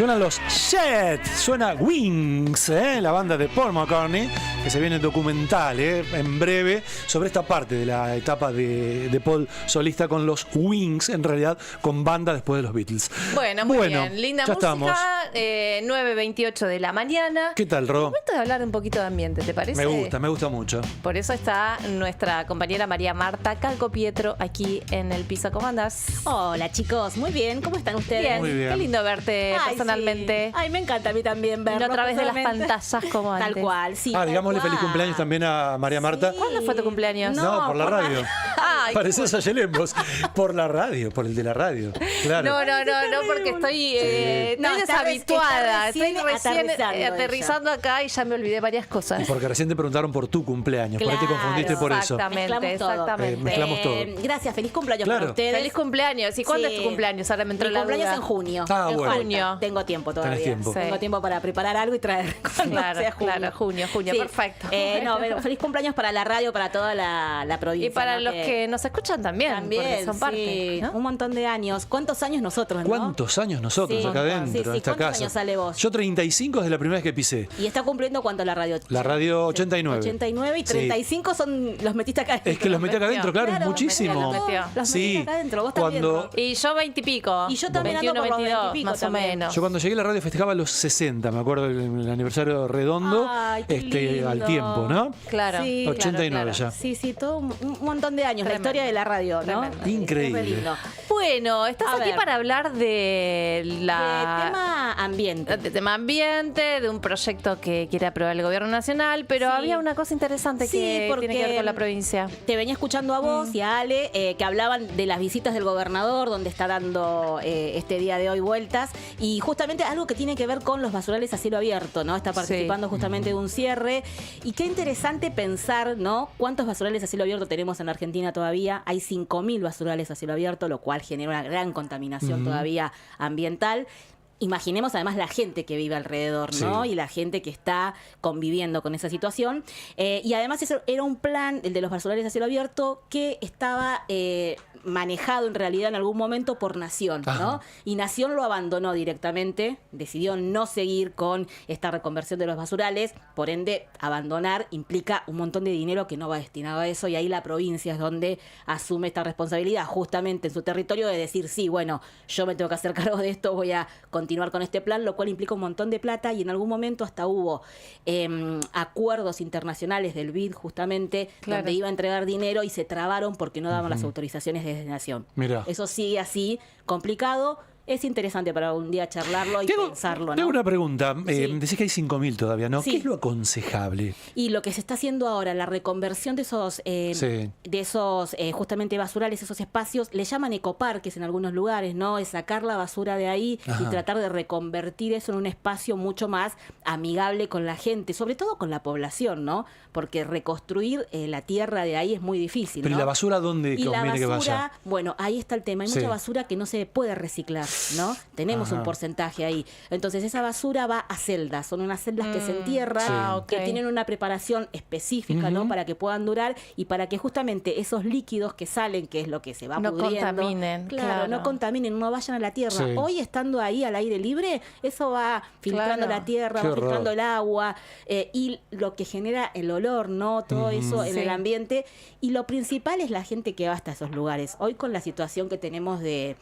Suenan los Jet, suena Wings, la banda de Paul McCartney, que se viene documental en breve sobre esta parte de la etapa de Paul solista con los Wings, en realidad con banda después de los Beatles. Bueno, muy bien, linda ya música, estamos. 9:28 de la mañana. ¿Qué tal, Ro? Momento de hablar un poquito de ambiente, ¿te parece? Me gusta mucho. Por eso está nuestra compañera María Marta Calcopietro aquí en el piso. ¿Cómo andás? Hola chicos, muy bien, ¿cómo están ustedes? Bien, Muy bien. Qué lindo verte personalmente. Sí. Ay, me encanta a mí también verlo. Y no a través de las personalmente. pantallas como antes. Tal cual, sí. Digámosle tal feliz cual. cumpleaños también a María Marta. Sí. ¿Cuándo fue tu cumpleaños? No, por la radio. Ay, Pareces a Yelembos. Por la radio, por el de la radio. Claro. No, porque estoy No, está deshabituada. recién Estoy recién aterrizando aterrizando acá y ya me olvidé varias cosas. Porque recién te preguntaron por tu cumpleaños. Por ahí te Claro, confundiste por eso. Exactamente, Mezclamos todo. exactamente. Mezclamos todo. Gracias, feliz cumpleaños Claro. para ustedes. Feliz cumpleaños. ¿Y cuándo Sí. es tu cumpleaños? Ahora me entró Mi la cumpleaños duda. en junio. Ah, En bueno. junio. Tengo tiempo todavía. Tenés tiempo. Sí. Tengo tiempo para preparar algo y traer cuando Claro, sea junio. claro, junio, Sí. perfecto. No, pero feliz cumpleaños para la radio, para toda la provincia. Y para ¿no? los que nos escuchan también, porque También, son parte, sí. ¿no? Un montón de años. ¿Cuántos años nosotros, no? ¿Cuántos años nosotros Sí, acá adentro, sí, en esta ¿cuántos casa? años sale vos? Yo 35 desde la primera vez que pisé. ¿Y está cumpliendo cuánto la radio? La radio 89. 89 y Sí. 35 son los metiste acá adentro. Es que los metí acá adentro, claro, es Claro, muchísimo. los metió. Los Sí. metiste acá adentro, vos Cuando- también. ¿no? Y yo 20 y pico. Y yo también 21, ando por los 22, 20 y pico más también. o menos. Yo cuando llegué a la radio festejaba los 60, me acuerdo el aniversario redondo, Ay, qué lindo. al tiempo, ¿no? Claro. Sí, 89 ya. Sí, todo un montón de años. Tremendo. La historia de la radio, ¿no? Tremendo. Increíble. Es re lindo. Bueno, estás A aquí ver. para hablar de De tema ambiente. de tema ambiente, de un proyecto que quiere aprobar el gobierno nacional, pero Sí. había una cosa interesante Sí, que porque tiene que ver con la provincia. Te venía escuchando a vos y a Ale que hablaban de las visitas del gobernador, donde está dando este día de hoy vueltas, y justamente algo que tiene que ver con los basurales a cielo abierto, ¿no? Está participando justamente de un cierre. Y qué interesante pensar, ¿no? ¿Cuántos basurales a cielo abierto tenemos en Argentina todavía? Hay 5.000 basurales a cielo abierto, lo cual genera una gran contaminación todavía ambiental. Imaginemos además la gente que vive alrededor, ¿no? Sí. Y la gente que está conviviendo con esa situación. Y además eso era un plan, el de los basurales a cielo abierto, que estaba manejado en realidad en algún momento por Nación, ¿no? Ajá. Y Nación lo abandonó directamente, decidió no seguir con esta reconversión de los basurales, por ende abandonar implica un montón de dinero que no va destinado a eso, y ahí la provincia es donde asume esta responsabilidad justamente en su territorio de decir, sí, bueno, yo me tengo que hacer cargo de esto, voy a continuar con este plan, lo cual implica un montón de plata, y en algún momento hasta hubo acuerdos internacionales del BID justamente, Claro. donde iba a entregar dinero y se trabaron porque no daban las autorizaciones desde Nación. Mirá. Eso sigue así, complicado. Es interesante para un día charlarlo y pensarlo, ¿no? Tengo una pregunta. Sí. Decís que hay 5.000 todavía, ¿no? Sí. ¿Qué es lo aconsejable? Y lo que se está haciendo ahora, la reconversión de esos, justamente basurales, esos espacios, le llaman ecoparques en algunos lugares, ¿no? Es sacar la basura de ahí Ajá. y tratar de reconvertir eso en un espacio mucho más amigable con la gente, sobre todo con la población, ¿no? Porque reconstruir la tierra de ahí es muy difícil, Pero ¿y ¿no? la basura dónde Y la conviene que basura, vaya? bueno, ahí está el tema. Hay Sí. mucha basura que no se puede reciclar, ¿no? Tenemos Ajá. un porcentaje ahí. Entonces esa basura va a celdas. Son unas celdas que se entierran, Sí. Ah, ok. que tienen una preparación específica, ¿no? Ujú. Para que puedan durar y para que justamente esos líquidos que salen, que es lo que se va No pudriendo, contaminen, claro. no contaminen, no vayan a la tierra. Sí. Hoy estando ahí al aire libre, eso va filtrando Claro. la tierra, Qué va horror. filtrando el agua, y lo que genera el olor, ¿no? Todo eso en Sí. el ambiente. Y lo principal es la gente que va hasta esos lugares. Hoy con la situación que tenemos de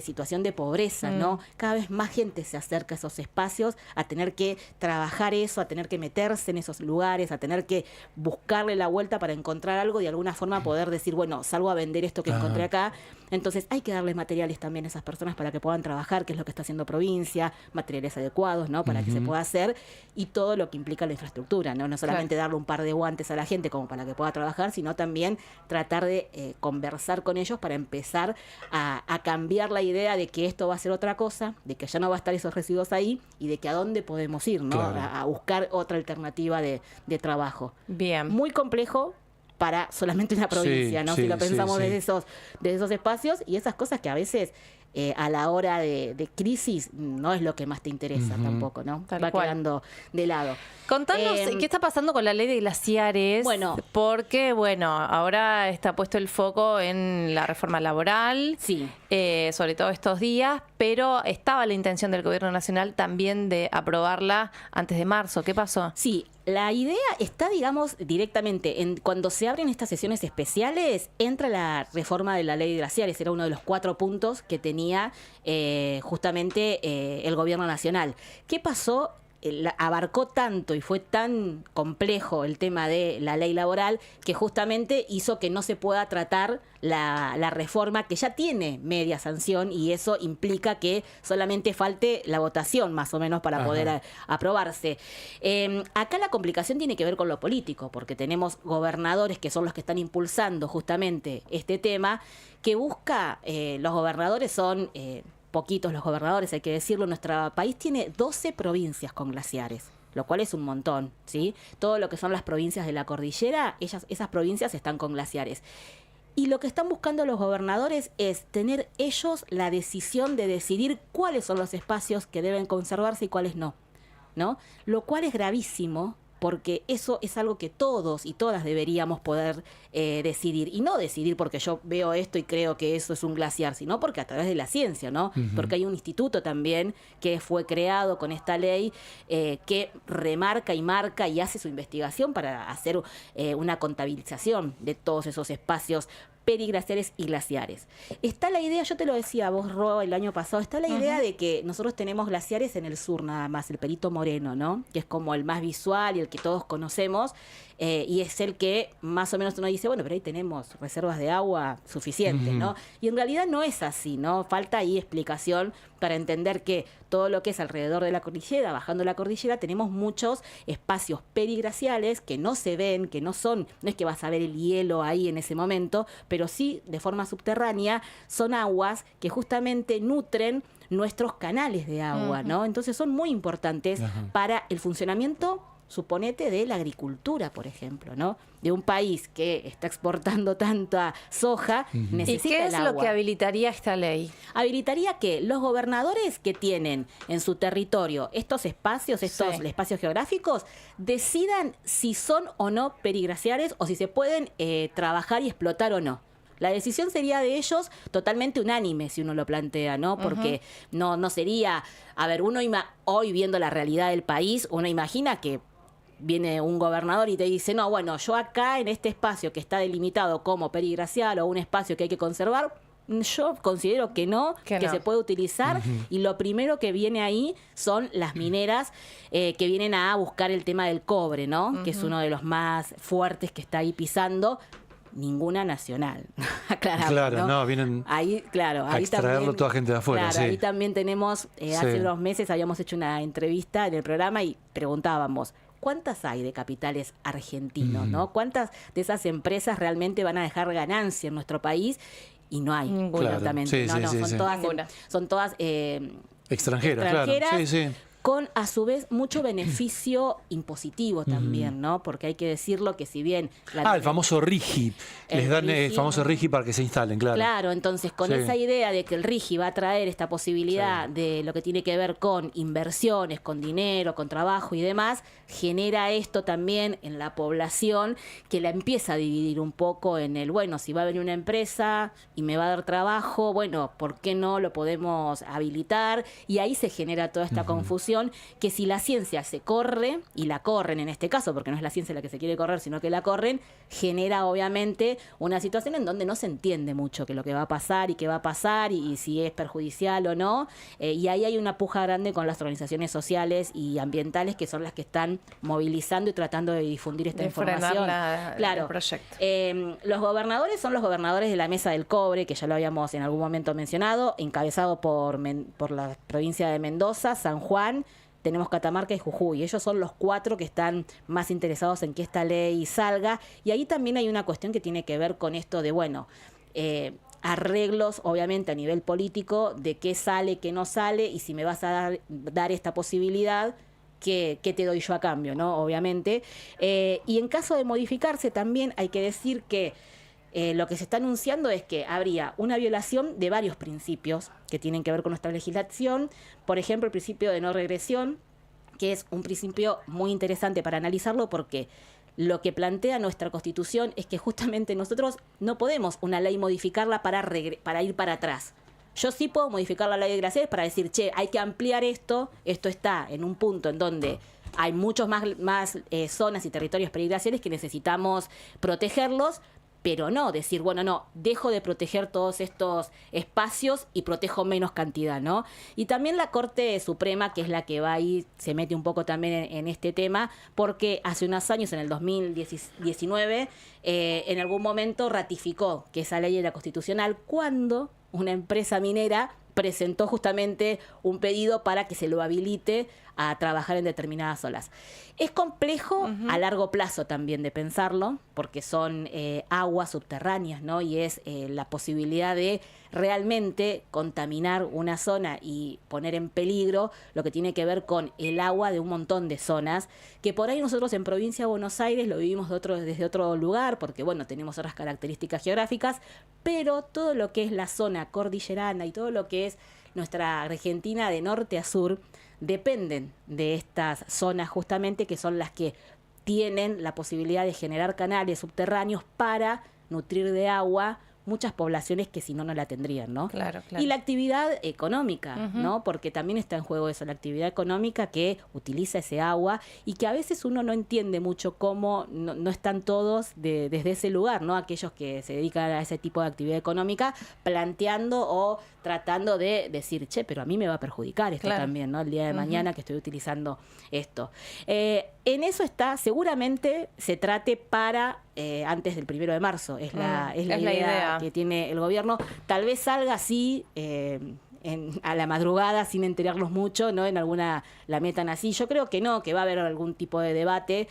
situación de pobreza, ¿no? Cada vez más gente se acerca a esos espacios a tener que trabajar eso, a tener que meterse en esos lugares, a tener que buscarle la vuelta para encontrar algo, de alguna forma poder decir, bueno, salgo a vender esto que Ajá. encontré acá. Entonces hay que darles materiales también a esas personas para que puedan trabajar, que es lo que está haciendo provincia, materiales adecuados, ¿no? Para que se pueda hacer, y todo lo que implica la infraestructura, ¿no? No solamente darle un par de guantes a la gente como para que pueda trabajar, sino también tratar de conversar con ellos para empezar a cambiar la idea de que esto va a ser otra cosa, de que ya no va a estar esos residuos ahí y de que a dónde podemos ir, ¿no? Claro. A buscar otra alternativa de trabajo. Bien. Muy complejo para solamente una provincia, Sí, ¿no? sí, Si lo pensamos sí, sí. desde esos espacios, y esas cosas que a veces a la hora de crisis no es lo que más te interesa tampoco, ¿no? Tal va cual. quedando de lado. Contanos qué está pasando con la ley de glaciares. Bueno. Porque, ahora está puesto el foco en la reforma laboral, Sí. Sobre todo estos días, pero estaba la intención del Gobierno Nacional también de aprobarla antes de marzo. ¿Qué pasó? Sí, la idea está, digamos, directamente cuando se abren estas sesiones especiales, entra la reforma de la ley de glaciares. Era uno de los 4 puntos que tenía justamente el Gobierno Nacional. ¿Qué pasó? Abarcó tanto y fue tan complejo el tema de la ley laboral que justamente hizo que no se pueda tratar la reforma, que ya tiene media sanción, y eso implica que solamente falte la votación más o menos para poder aprobarse. Acá la complicación tiene que ver con lo político, porque tenemos gobernadores que son los que están impulsando justamente este tema, que busca, los gobernadores son... poquitos los gobernadores, hay que decirlo. Nuestro país tiene 12 provincias con glaciares, lo cual es un montón, ¿sí? Todo lo que son las provincias de la cordillera, esas provincias están con glaciares. Y lo que están buscando los gobernadores es tener ellos la decisión de decidir cuáles son los espacios que deben conservarse y cuáles no, ¿no? Lo cual es gravísimo, porque eso es algo que todos y todas deberíamos poder decidir. Y no decidir porque yo veo esto y creo que eso es un glaciar, sino porque a través de la ciencia, ¿no? Porque hay un instituto también que fue creado con esta ley que remarca y marca y hace su investigación para hacer una contabilización de todos esos espacios periglaciares y glaciares. Está la idea, yo te lo decía a vos, Ro, el año pasado, está la idea de que nosotros tenemos glaciares en el sur nada más, el Perito Moreno, ¿no? Que es como el más visual y el que todos conocemos, y es el que más o menos uno dice, bueno, pero ahí tenemos reservas de agua suficientes, ¿no? Y en realidad no es así, ¿no? Falta ahí explicación para entender que todo lo que es alrededor de la cordillera, bajando la cordillera, tenemos muchos espacios periglaciales que no se ven, que no es que vas a ver el hielo ahí en ese momento, pero sí de forma subterránea son aguas que justamente nutren nuestros canales de agua, ¿no? Entonces son muy importantes para el funcionamiento, suponete, de la agricultura, por ejemplo, ¿no? De un país que está exportando tanta soja, necesita ¿Y qué es el agua. lo que habilitaría esta ley? Habilitaría que los gobernadores que tienen en su territorio estos espacios, espacios geográficos, decidan si son o no periglaciares o si se pueden trabajar y explotar o no. La decisión sería de ellos totalmente unánime, si uno lo plantea, ¿no? Porque no sería... A ver, hoy viendo la realidad del país, uno imagina que viene un gobernador y te dice, no, bueno, yo acá en este espacio que está delimitado como periglacial o un espacio que hay que conservar, yo considero que no, que se puede utilizar, y lo primero que viene ahí son las mineras que vienen a buscar el tema del cobre, ¿no? Que es uno de los más fuertes que está ahí pisando. Ninguna nacional, aclaramos, Claro, no, vienen ahí, claro, a ahí extraerlo también, toda gente de afuera. Claro, Sí. ahí también tenemos, hace unos meses habíamos hecho una entrevista en el programa y preguntábamos, ¿cuántas hay de capitales argentinos, no? ¿Cuántas de esas empresas realmente van a dejar ganancia en nuestro país? Y no hay, absolutamente. Claro. Sí, Son todas extranjeras, claro. Sí, sí. Con, a su vez, mucho beneficio impositivo también, ¿no? Porque hay que decirlo que si bien... el famoso RIGI. Les dan el famoso RIGI para que se instalen, claro. Claro, entonces con esa idea de que el RIGI va a traer esta posibilidad de lo que tiene que ver con inversiones, con dinero, con trabajo y demás, genera esto también en la población que la empieza a dividir un poco en el, bueno, si va a venir una empresa y me va a dar trabajo, bueno, ¿por qué no lo podemos habilitar? Y ahí se genera toda esta confusión que si la ciencia se corre, y la corren en este caso, porque no es la ciencia la que se quiere correr, sino que la corren, genera obviamente una situación en donde no se entiende mucho qué es lo que va a pasar y qué va a pasar y si es perjudicial o no. Y ahí hay una puja grande con las organizaciones sociales y ambientales que son las que están movilizando y tratando de difundir esta información. El proyecto. Los gobernadores son los gobernadores de la Mesa del Cobre, que ya lo habíamos en algún momento mencionado, encabezado por la provincia de Mendoza, San Juan, tenemos Catamarca y Jujuy. Ellos son los 4 que están más interesados en que esta ley salga. Y ahí también hay una cuestión que tiene que ver con esto de, bueno, arreglos, obviamente, a nivel político, de qué sale, qué no sale, y si me vas a dar esta posibilidad, ¿qué te doy yo a cambio, ¿no? Obviamente. Y en caso de modificarse, también hay que decir que lo que se está anunciando es que habría una violación de varios principios que tienen que ver con nuestra legislación. Por ejemplo, el principio de no regresión, que es un principio muy interesante para analizarlo porque lo que plantea nuestra Constitución es que justamente nosotros no podemos una ley modificarla para ir para atrás. Yo sí puedo modificar la ley de glaciares para decir, che, hay que ampliar esto está en un punto en donde hay muchos más zonas y territorios periglaciares que necesitamos protegerlos, pero no decir, bueno, no, dejo de proteger todos estos espacios y protejo menos cantidad, ¿no? Y también la Corte Suprema, que es la que va ahí, se mete un poco también en este tema, porque hace unos años, en el 2019, en algún momento ratificó que esa ley era constitucional cuando una empresa minera presentó justamente un pedido para que se lo habilite a trabajar en determinadas zonas. Es complejo a largo plazo también de pensarlo, porque son aguas subterráneas, ¿no? Y es la posibilidad de realmente contaminar una zona y poner en peligro lo que tiene que ver con el agua de un montón de zonas, que por ahí nosotros en Provincia de Buenos Aires lo vivimos desde otro lugar, porque bueno, tenemos otras características geográficas, pero todo lo que es la zona cordillerana y todo lo que es nuestra Argentina de norte a sur, dependen de estas zonas justamente que son las que tienen la posibilidad de generar canales subterráneos para nutrir de agua muchas poblaciones que si no, no la tendrían, ¿no? Claro. Y la actividad económica, ¿no? Porque también está en juego eso, la actividad económica que utiliza ese agua y que a veces uno no entiende mucho cómo no están todos desde ese lugar, ¿no? Aquellos que se dedican a ese tipo de actividad económica planteando o tratando de decir, che, pero a mí me va a perjudicar esto también, ¿no? El día de mañana que estoy utilizando esto. En eso seguramente se trate para antes del 1 de marzo, es la idea que tiene el gobierno. Tal vez salga así a la madrugada sin enterarnos mucho, ¿no? En alguna la metan así. Yo creo que no, que va a haber algún tipo de debate.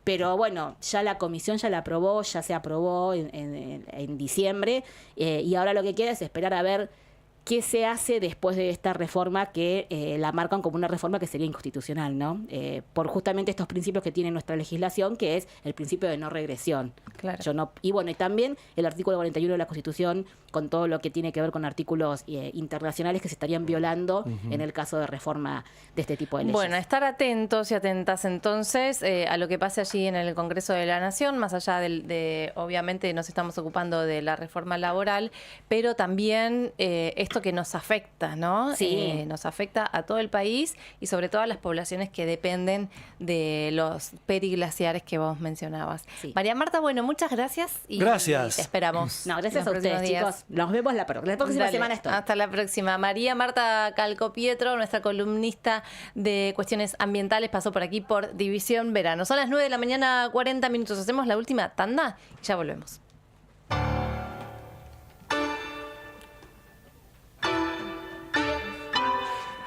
Pero bueno, ya la comisión ya la aprobó, ya se aprobó en diciembre y ahora lo que queda es esperar a ver qué se hace después de esta reforma que la marcan como una reforma que sería inconstitucional, ¿no? Por justamente estos principios que tiene nuestra legislación, que es el principio de no regresión. Claro. Y bueno, y también el artículo 41 de la Constitución, con todo lo que tiene que ver con artículos internacionales que se estarían violando en el caso de reforma de este tipo de leyes. Bueno, estar atentos y atentas entonces a lo que pase allí en el Congreso de la Nación, más allá obviamente nos estamos ocupando de la reforma laboral, pero también esto que nos afecta, ¿no? Sí. Nos afecta a todo el país y sobre todo a las poblaciones que dependen de los periglaciares que vos mencionabas. Sí. María Marta, bueno, muchas gracias. Gracias. Y te esperamos. No, gracias a ustedes, chicos. Nos vemos la próxima semana. Hasta la próxima. María Marta Calcopietro, nuestra columnista de cuestiones ambientales, pasó por aquí por División Verano. Son las 9 de la mañana, 40 minutos. Hacemos la última tanda y ya volvemos.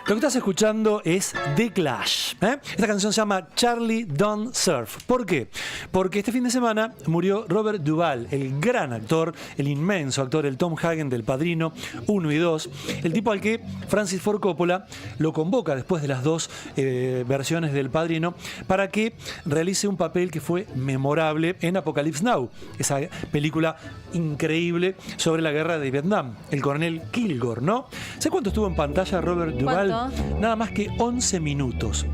Lo que estás escuchando es The Clash. Esta canción se llama Charlie Don't Surf. ¿Por qué? Porque este fin de semana murió Robert Duvall, el gran actor, el inmenso actor, el Tom Hagen del Padrino 1 y 2, el tipo al que Francis Ford Coppola lo convoca después de las dos versiones del Padrino para que realice un papel que fue memorable en Apocalypse Now, esa película increíble sobre la guerra de Vietnam, el coronel Kilgore, ¿no? ¿Sabes cuánto estuvo en pantalla Robert Duvall? ¿Cuánto? Nada más que 11 minutos.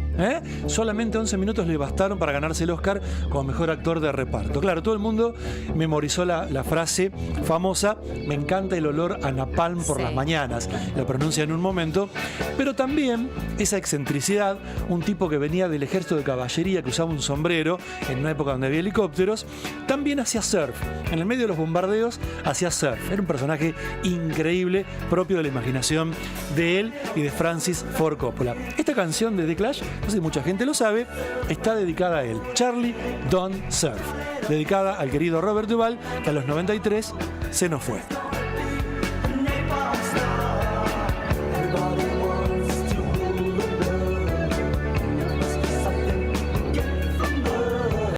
Solamente 11 minutos le bastaron para ganarse el Oscar como mejor actor de reparto. Claro, todo el mundo memorizó la frase famosa, me encanta el olor a napalm por las mañanas. Lo pronuncia en un momento. Pero también esa excentricidad, un tipo que venía del ejército de caballería, que usaba un sombrero en una época donde había helicópteros, también hacía surf. En el medio de los bombardeos hacía surf. Era un personaje increíble, propio de la imaginación de él y de Francis Ford Coppola. Esta canción de The Clash, no sé si mucha gente lo sabe, está dedicada a él. Charlie Don't Surf. Dedicada al querido Robert Duvall, que a los 93 se nos fue.